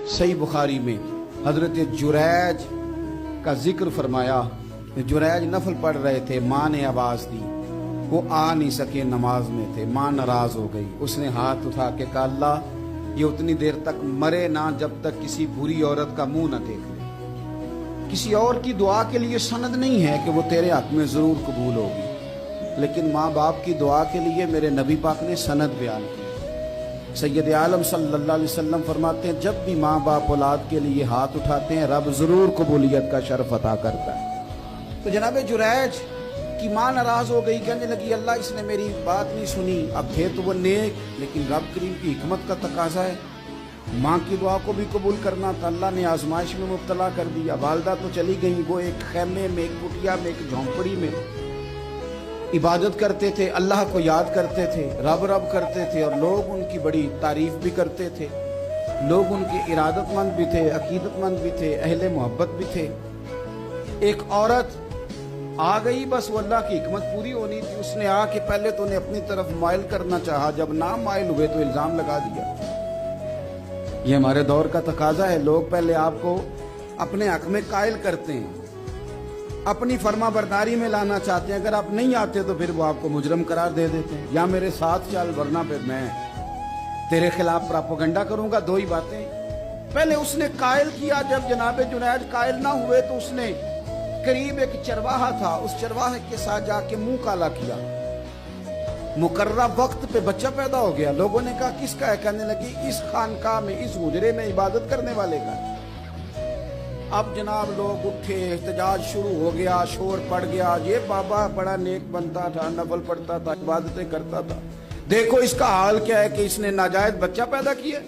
सही बुखारी में हजरत जुरैज का जिक्र फरमाया। जुरैज नफल पढ़ रहे थे, माँ ने आवाज दी, वो आ नहीं सके, नमाज में थे, माँ नाराज हो गई। उसने हाथ उठा के कहा, अल्लाह ये उतनी देर तक मरे ना जब तक किसी बुरी औरत का मुंह ना देख ले। किसी और की दुआ के लिए सनद नहीं है कि वो तेरे हक में जरूर कबूल होगी, लेकिन माँ बाप की दुआ के लिए मेरे नबी पाक ने सनद बयान की। सैयद आलम सल्लल्लाहु अलैहि वसल्लम फरमाते हैं, जब भी माँ बाप औलाद के लिए हाथ उठाते हैं रब जरूर कबूलियत का शर्फ अता करता है। तो जनाब जुरैज की माँ नाराज हो गई, कहने लगी अल्लाह इसने मेरी बात नहीं सुनी। अब थे तो वो नेक, लेकिन रब करीम की हिकमत का तकाजा है, माँ की दुआ को भी कबूल करना था। अल्लाह ने आजमाइश में मुब्तला कर दिया। वालदा तो चली गई, वो एक खैमे में, एक कुटिया में, एक झोंपड़ी में इबादत करते थे, अल्लाह को याद करते थे, रब रब करते थे, और लोग उनकी बड़ी तारीफ भी करते थे। लोग उनके इरादतमंद भी थे, अकीदतमंद भी थे, अहले मोहब्बत भी थे। एक औरत आ गई, बस वो अल्लाह की हिकमत पूरी होनी थी। उसने आके पहले तो उन्हें अपनी तरफ माइल करना चाहा, जब ना माइल हुए तो इल्जाम लगा दिया। ये हमारे दौर का तकाजा है, लोग पहले आपको अपने हक में कायल करते हैं, अपनी फर्मा बरदारी में लाना चाहते हैं। अगर आप नहीं आते तो फिर वो आपको मुजरम करार दे देते हैं, या मेरे साथ चल वरना फिर मैं तेरे खिलाफ प्रोपेगेंडा करूंगा। दो ही बातें। पहले उसने कायल किया, जब जनाब जुनैद कायल ना हुए तो उसने करीब एक चरवाहा था, उस चरवाहे के साथ जाके मुंह काला किया। मुकर्रा वक्त पे बच्चा पैदा हो गया। लोगों ने कहा किसका है? कहने लगी इस खानकाह में, इस हुजरे में इबादत करने वाले का। अब जनाब लोग उठे, एहतजाज शुरू हो गया, शोर पड़ गया। ये बाबा बड़ा नेक बनता था, नफल पढ़ता था, इबादतें करता था, देखो इसका हाल क्या है कि इसने नाजायज बच्चा पैदा किया।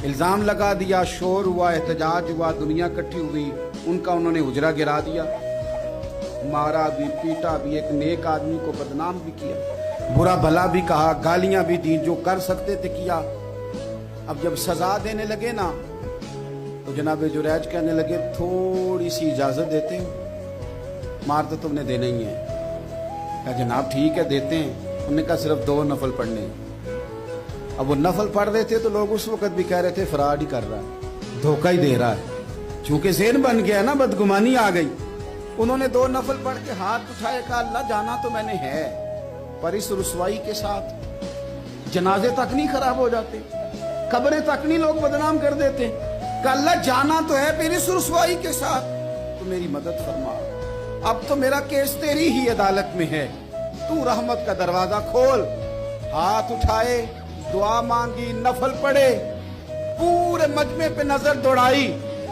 इल्जाम लगा दिया, शोर हुआ, एहतजाज हुआ, दुनिया इकट्ठी हुई, उनका उन्होंने हुजरा गिरा दिया, मारा भी, पीटा भी, एक नेक आदमी को बदनाम भी किया, बुरा भला भी कहा, गालियां भी दी, जो कर सकते थे किया। अब जब सजा देने लगे ना तो जनाब जुरैज कहने लगे थोड़ी सी इजाजत देते हैं, मार तो तुमने देना ही है। कहा जनाब ठीक है देते हैं। उन्होंने कहा सिर्फ 2 नफल पढ़ने। अब वो नफल पढ़ रहे थे तो लोग उस वक्त भी कह रहे थे फराड ही कर रहा है, धोखा ही दे रहा है, चूंकि ज़हन बन गया ना, बदगुमानी आ गई। उन्होंने 2 नफल पढ़ के हाथ उठाए, कहा अल्लाह जाना तो मैंने है, पर इस रुसवाई के साथ जनाजे तक नहीं खराब हो जाते, कब्रें तक नहीं लोग बदनाम कर देते। कहा अल्लाह जाना तो है, फिर इस रुसवाई के साथ तो मेरी मदद फरमा। अब तो मेरा केस तेरी ही अदालत में है, तू रहमत का दरवाजा खोल। हाथ उठाए, दुआ मांगी, नफल पढ़े, पूरे मजमे पे नजर दौड़ाई,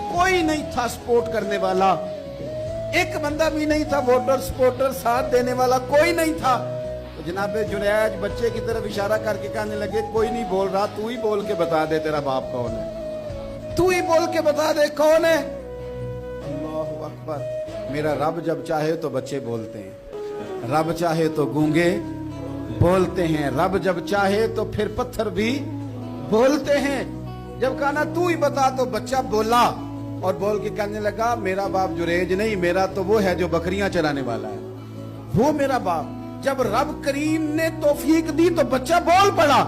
कोई नहीं था सपोर्ट करने वाला, एक बंदा भी नहीं था वोटर सपोर्टर साथ देने वाला, कोई नहीं था। तो जनाब जुनैद बच्चे की तरफ इशारा करके कहने लगे कोई नहीं बोल रहा, तू ही बोल के बता दे तेरा बाप कौन है, तू ही बोल के बता दे कौन है। अल्लाहु अकबर। मेरा रब जब चाहे तो बच्चे बोलते हैं, रब चाहे तो गूंगे बोलते हैं, रब जब चाहे तो फिर पत्थर भी बोलते हैं। जब कहा ना तू ही बता तो बच्चा बोला, और बोल के कहने लगा मेरा बाप जुरैज नहीं, मेरा तो वो है जो बकरियां चलाने वाला है, वो मेरा बाप। जब रब करीम ने तौफीक दी तो बच्चा बोल पड़ा।